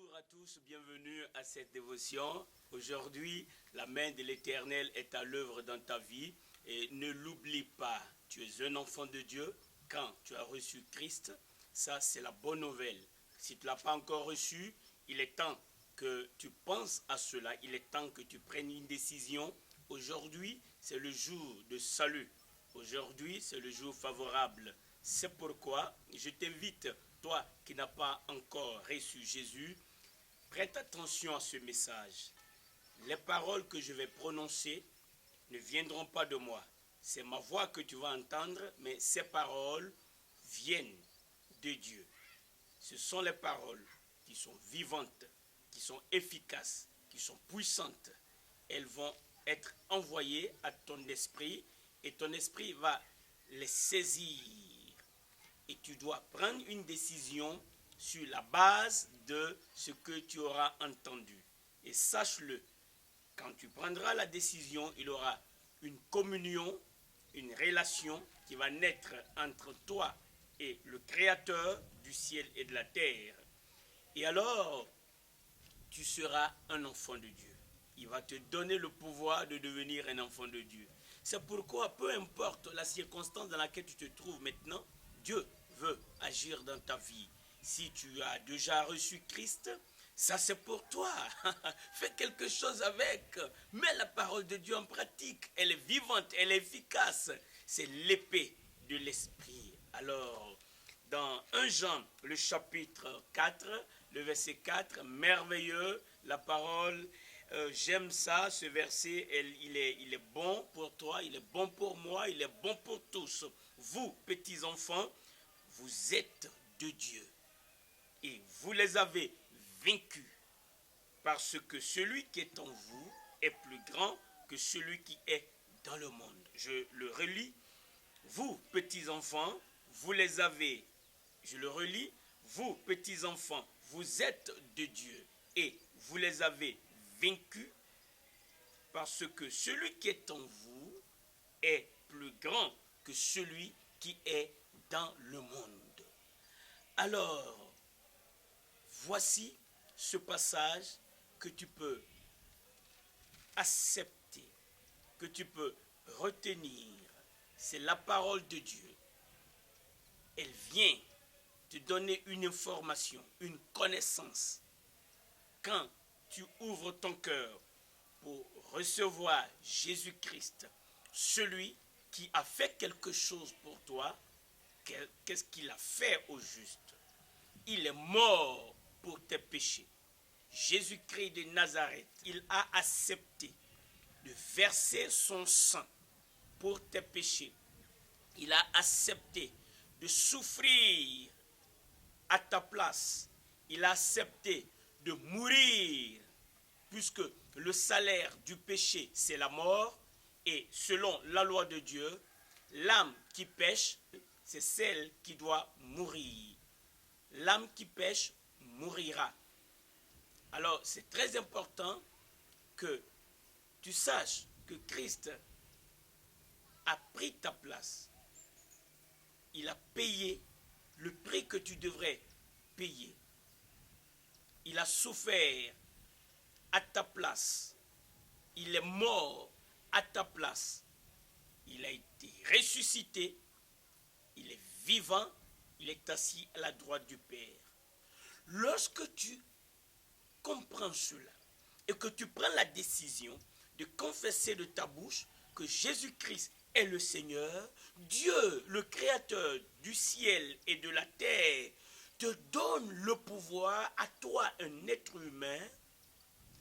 Bonjour à tous, bienvenue à cette dévotion. Aujourd'hui, la main de l'Éternel est à l'œuvre dans ta vie et ne l'oublie pas. Tu es un enfant de Dieu quand tu as reçu Christ. Ça, c'est la bonne nouvelle. Si tu ne l'as pas encore reçu, il est temps que tu penses à cela. Il est temps que tu prennes une décision. Aujourd'hui, c'est le jour de salut. Aujourd'hui, c'est le jour favorable. C'est pourquoi je t'invite, toi qui n'as pas encore reçu Jésus, prête attention à ce message. Les paroles que je vais prononcer ne viendront pas de moi. C'est ma voix que tu vas entendre, mais ces paroles viennent de Dieu. Ce sont les paroles qui sont vivantes, qui sont efficaces, qui sont puissantes. Elles vont être envoyées à ton esprit et ton esprit va les saisir. Et tu dois prendre une décision sur la base de ce que tu auras entendu. Et sache-le, quand tu prendras la décision, il y aura une communion, une relation qui va naître entre toi et le Créateur du ciel et de la terre. Et alors, tu seras un enfant de Dieu. Il va te donner le pouvoir de devenir un enfant de Dieu. C'est pourquoi, peu importe la circonstance dans laquelle tu te trouves maintenant, Dieu veut agir dans ta vie. Si tu as déjà reçu Christ, ça c'est pour toi. Fais quelque chose avec. Mets la parole de Dieu en pratique. Elle est vivante, elle est efficace. C'est l'épée de l'esprit. Alors, dans 1 Jean, le chapitre 4, le verset 4, merveilleux, la parole, j'aime ça, ce verset, il est bon pour toi, il est bon pour moi, il est bon pour tous. Vous, petits enfants, vous êtes de Dieu et vous les avez vaincus parce que celui qui est en vous est plus grand que celui qui est dans le monde. Je le relis. Vous, petits enfants, vous les avez, je le relis, vous, petits enfants, vous êtes de Dieu et vous les avez vaincus parce que celui qui est en vous est plus grand que celui qui est dans le monde. Alors, voici ce passage que tu peux accepter, que tu peux retenir. C'est la parole de Dieu. Elle vient te donner une information, une connaissance. Quand tu ouvres ton cœur pour recevoir Jésus-Christ, celui qui a fait quelque chose pour toi, qu'est-ce qu'il a fait au juste? Il est mort pour tes péchés. Jésus-Christ de Nazareth, il a accepté de verser son sang pour tes péchés. Il a accepté de souffrir à ta place. Il a accepté de mourir, puisque le salaire du péché, c'est la mort. Et selon la loi de Dieu, l'âme qui pêche, c'est celle qui doit mourir. L'âme qui pêche mourira. Alors, c'est très important que tu saches que Christ a pris ta place. Il a payé le prix que tu devrais payer. Il a souffert à ta place. Il est mort à ta place. Il a été ressuscité. Il est vivant. Il est assis à la droite du Père. Lorsque tu comprends cela et que tu prends la décision de confesser de ta bouche que Jésus-Christ est le Seigneur, Dieu, le Créateur du ciel et de la terre, te donne le pouvoir à toi, un être humain,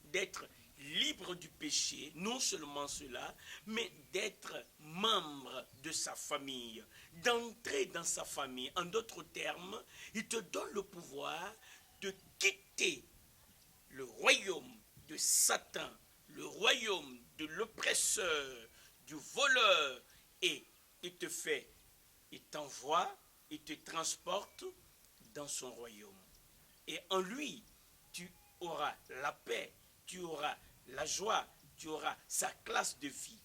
d'être libre du péché, non seulement cela, mais d'être membre de sa famille, d'entrer dans sa famille. En d'autres termes, il te donne le pouvoir de quitter le royaume de Satan, le royaume de l'oppresseur, du voleur, et il t'envoie, il te transporte dans son royaume. Et en lui, tu auras la paix, tu auras la joie, tu auras sa classe de vie.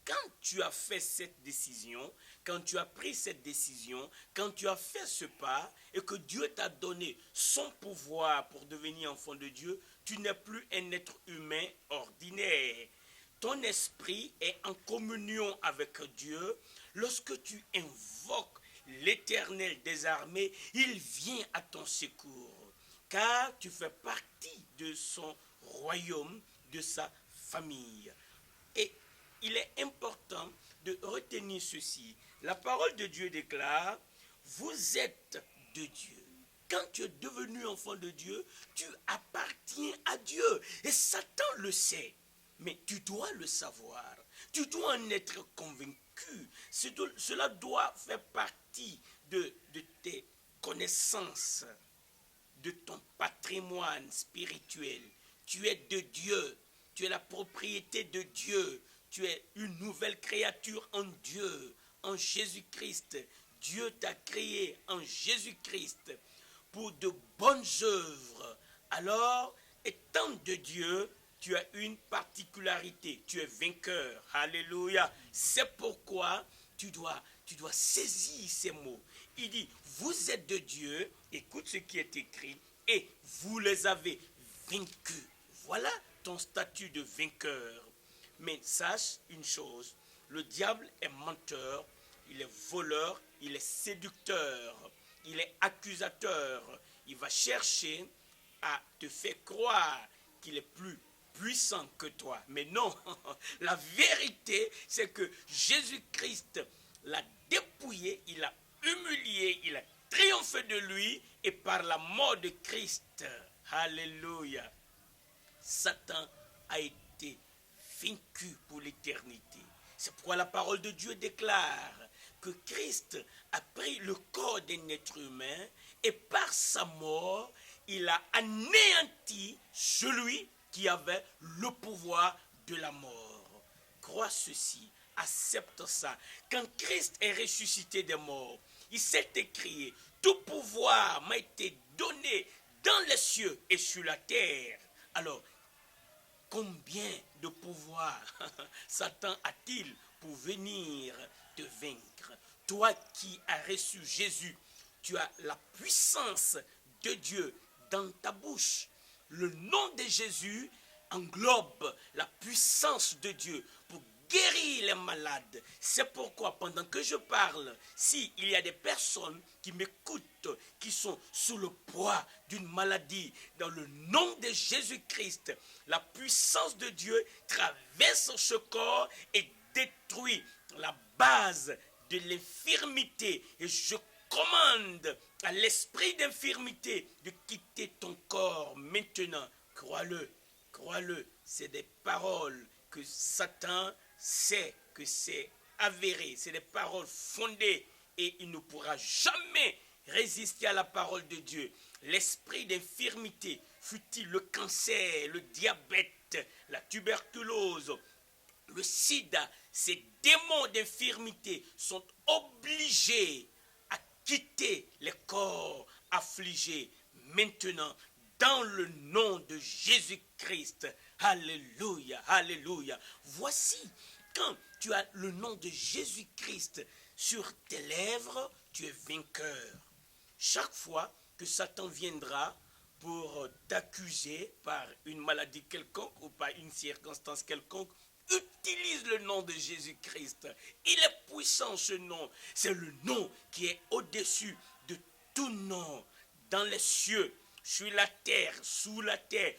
quand tu as fait cette décision, quand tu as pris cette décision, quand tu as fait ce pas et que Dieu t'a donné son pouvoir pour devenir enfant de Dieu, tu n'es plus un être humain ordinaire. Ton esprit est en communion avec Dieu. Lorsque tu invoques l'Éternel des armées, il vient à ton secours, car tu fais partie de son royaume, de sa famille. Et il est important de retenir ceci. La parole de Dieu déclare, vous êtes de Dieu. Quand tu es devenu enfant de Dieu, tu appartiens à Dieu. Et Satan le sait. Mais tu dois le savoir. Tu dois en être convaincu. Cela doit faire partie de tes connaissances, de ton patrimoine spirituel. Tu es de Dieu. Tu es la propriété de Dieu. Tu es une nouvelle créature en Dieu, en Jésus-Christ. Dieu t'a créé en Jésus-Christ pour de bonnes œuvres. Alors, étant de Dieu, tu as une particularité. Tu es vainqueur. Alléluia. C'est pourquoi tu dois saisir ces mots. Il dit, vous êtes de Dieu, écoute ce qui est écrit, et vous les avez vaincus. Voilà ton statut de vainqueur. Mais sache une chose, le diable est menteur, il est voleur, il est séducteur, il est accusateur. Il va chercher à te faire croire qu'il est plus puissant que toi. Mais non, la vérité, c'est que Jésus-Christ l'a dépouillé, il l'a humilié, il a triomphé de lui, et par la mort de Christ, alléluia, Satan a été vaincu pour l'éternité. C'est pourquoi la parole de Dieu déclare que Christ a pris le corps d'un être humain et par sa mort, il a anéanti celui qui avait le pouvoir de la mort. Crois ceci, accepte ça. Quand Christ est ressuscité des morts, il s'est écrié, tout pouvoir m'a été donné dans les cieux et sur la terre. Alors, combien de pouvoir Satan a-t-il pour venir te vaincre? Toi qui as reçu Jésus, tu as la puissance de Dieu dans ta bouche. Le nom de Jésus englobe la puissance de Dieu pour guérir les malades. C'est pourquoi pendant que je parle, s'il y a des personnes qui m'écoutent, qui sont sous le poids d'une maladie, dans le nom de Jésus-Christ, la puissance de Dieu traverse ce corps et détruit la base de l'infirmité. Et je commande à l'esprit d'infirmité de quitter ton corps maintenant. Crois-le, crois-le, c'est des paroles que Satan sait que c'est avéré, c'est des paroles fondées et il ne pourra jamais résister à la parole de Dieu. L'esprit d'infirmité, fut-il le cancer, le diabète, la tuberculose, le sida, ces démons d'infirmité sont obligés à quitter les corps affligés maintenant dans le nom de Jésus-Christ. Alléluia, alléluia. Voici, quand tu as le nom de Jésus-Christ sur tes lèvres, tu es vainqueur. Chaque fois que Satan viendra pour t'accuser par une maladie quelconque ou par une circonstance quelconque, utilise le nom de Jésus-Christ. Il est puissant, ce nom. C'est le nom qui est au-dessus de tout nom. Dans les cieux, sur la terre, sous la terre,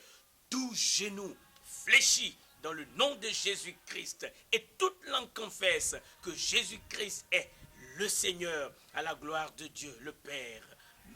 tout genou fléchit dans le nom de Jésus-Christ. Et toute langue confesse que Jésus-Christ est le Seigneur, à la gloire de Dieu, le Père.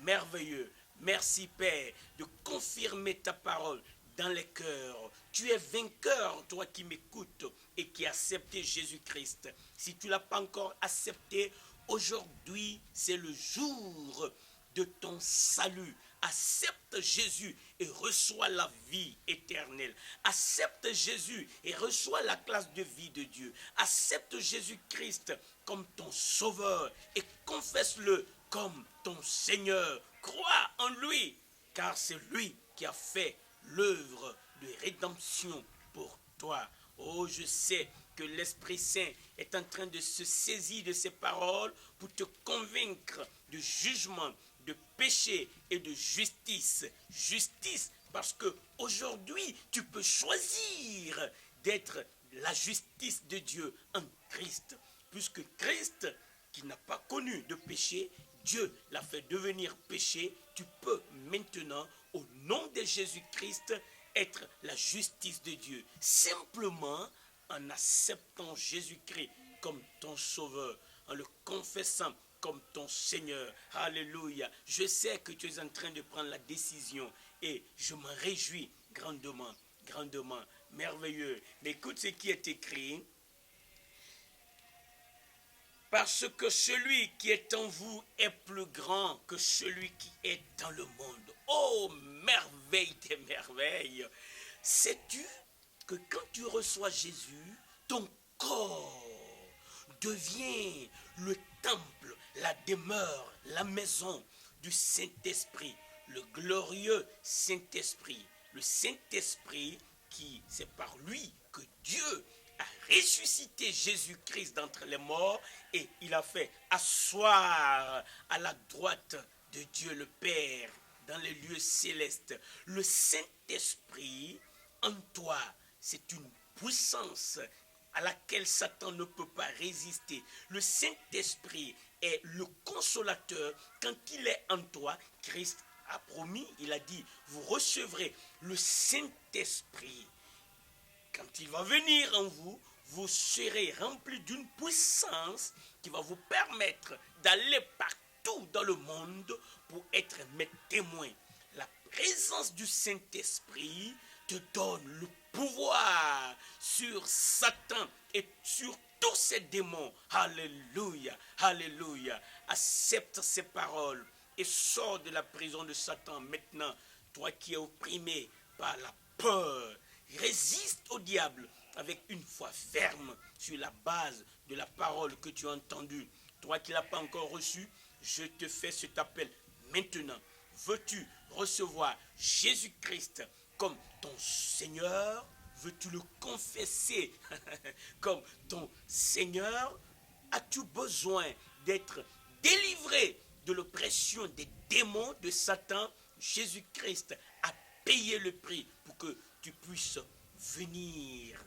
Merveilleux. Merci, Père, de confirmer ta parole dans les cœurs. Tu es vainqueur, toi qui m'écoutes et qui as accepté Jésus-Christ. Si tu ne l'as pas encore accepté, aujourd'hui, c'est le jour de ton salut. Accepte Jésus et reçois la vie éternelle. Accepte Jésus et reçois la classe de vie de Dieu. Accepte Jésus-Christ comme ton sauveur et confesse-le comme ton Seigneur. Crois en lui, car c'est lui qui a fait l'œuvre de rédemption pour toi. Oh, je sais que l'Esprit Saint est en train de se saisir de ces paroles pour te convaincre de jugement, de péché et de justice. Justice, parce que aujourd'hui, tu peux choisir d'être la justice de Dieu en Christ. Puisque Christ, qui n'a pas connu de péché, Dieu l'a fait devenir péché. Tu peux maintenant, au nom de Jésus-Christ, être la justice de Dieu. Simplement en acceptant Jésus-Christ comme ton sauveur, en le confessant comme ton Seigneur. Alléluia. Je sais que tu es en train de prendre la décision et je m'en réjouis grandement, grandement, merveilleux. Mais écoute ce qui est écrit. Parce que celui qui est en vous est plus grand que celui qui est dans le monde. Oh, merveille des merveilles. Sais-tu que quand tu reçois Jésus, ton corps devient le temple, la demeure, la maison du Saint-Esprit, le glorieux Saint-Esprit. Le Saint-Esprit qui, c'est par lui que Dieu a ressuscité Jésus-Christ d'entre les morts et il a fait asseoir à la droite de Dieu le Père dans les lieux célestes. Le Saint-Esprit en toi, c'est une puissance à laquelle Satan ne peut pas résister. Le Saint-Esprit est le consolateur. Quand il est en toi, Christ a promis, il a dit, vous recevrez le Saint-Esprit. Quand il va venir en vous, vous serez remplis d'une puissance qui va vous permettre d'aller partout dans le monde pour être mes témoins. La présence du Saint-Esprit te donne le pouvoir sur Satan et sur tous ces démons. Alléluia, alléluia. Accepte ces paroles et sors de la prison de Satan maintenant, toi qui es opprimé par la peur. Résiste au diable avec une foi ferme sur la base de la parole que tu as entendue. Toi qui ne l'as pas encore reçue, je te fais cet appel maintenant. Veux-tu recevoir Jésus-Christ comme ton Seigneur? Veux-tu le confesser comme ton Seigneur? As-tu besoin d'être délivré de l'oppression des démons de Satan? Jésus-Christ a payé le prix pour que tu puisses venir.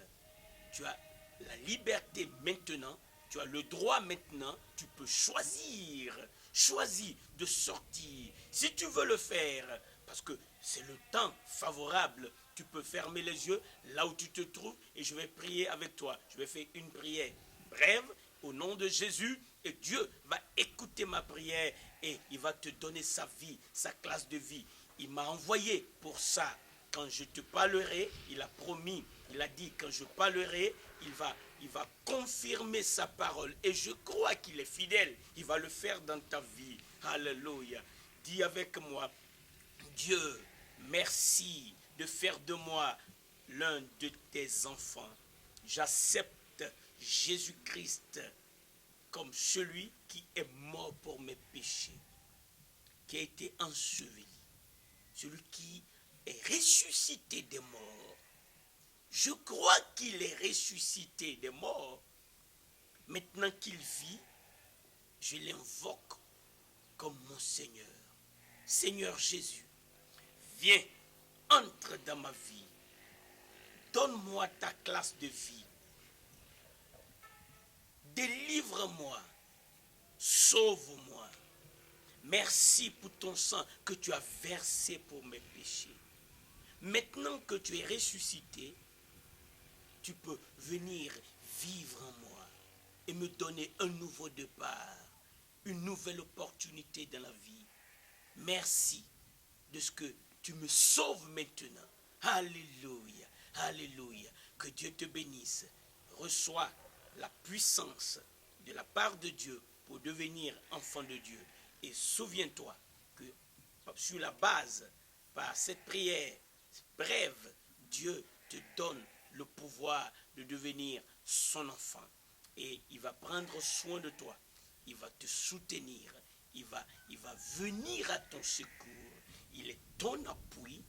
Tu as la liberté maintenant, tu as le droit maintenant, tu peux choisir. Choisis de sortir. Si tu veux le faire, parce que c'est le temps favorable, tu peux fermer les yeux là où tu te trouves et je vais prier avec toi. Je vais faire une prière brève au nom de Jésus et Dieu va écouter ma prière et il va te donner sa vie, sa classe de vie. Il m'a envoyé pour ça. Quand je te parlerai, il a promis, il a dit, quand je parlerai, il va confirmer sa parole. Et je crois qu'il est fidèle. Il va le faire dans ta vie. Alléluia. Dis avec moi, Dieu, merci de faire de moi l'un de tes enfants. J'accepte Jésus-Christ comme celui qui est mort pour mes péchés, qui a été enseveli, celui qui est ressuscité des morts. Je crois qu'il est ressuscité des morts. Maintenant qu'il vit, je l'invoque comme mon Seigneur. Seigneur Jésus, viens, entre dans ma vie. Donne-moi ta classe de vie. Délivre-moi. Sauve-moi. Merci pour ton sang que tu as versé pour mes péchés. Maintenant que tu es ressuscité, tu peux venir vivre en moi et me donner un nouveau départ, une nouvelle opportunité dans la vie. Merci de ce que tu me sauves maintenant. Alléluia, alléluia. Que Dieu te bénisse. Reçois la puissance de la part de Dieu pour devenir enfant de Dieu. Et souviens-toi que sur la base, par cette prière brève, Dieu te donne le pouvoir de devenir son enfant. Et il va prendre soin de toi. Il va te soutenir. Il va venir à ton secours. Il est ton appui,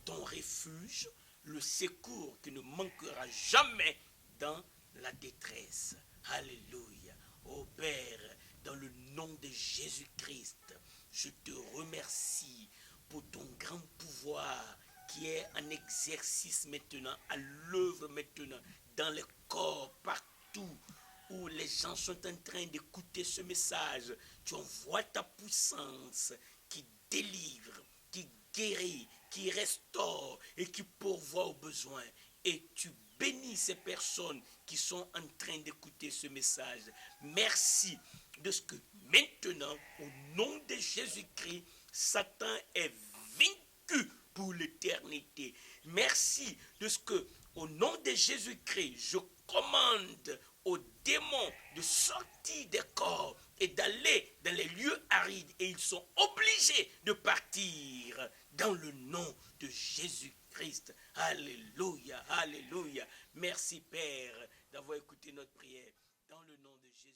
ton refuge, le secours qui ne manquera jamais dans la détresse. Alléluia. Ô Père, dans le nom de Jésus-Christ, je te remercie pour ton grand pouvoir qui est en exercice maintenant, à l'œuvre maintenant, dans les corps, partout où les gens sont en train d'écouter ce message. Tu envoies ta puissance qui délivre, qui guérit, qui restaure et qui pourvoit aux besoins. Et tu bénis ces personnes qui sont en train d'écouter ce message. Merci de ce que maintenant, au nom de Jésus-Christ, Satan est vaincu pour l'éternité. Merci de ce que, au nom de Jésus-Christ, je commande aux démons de sortir des corps et d'aller dans les lieux arides, et ils sont obligés de partir dans le nom de Jésus-Christ. Alléluia, alléluia. Merci Père d'avoir écouté notre prière dans le nom de Jésus.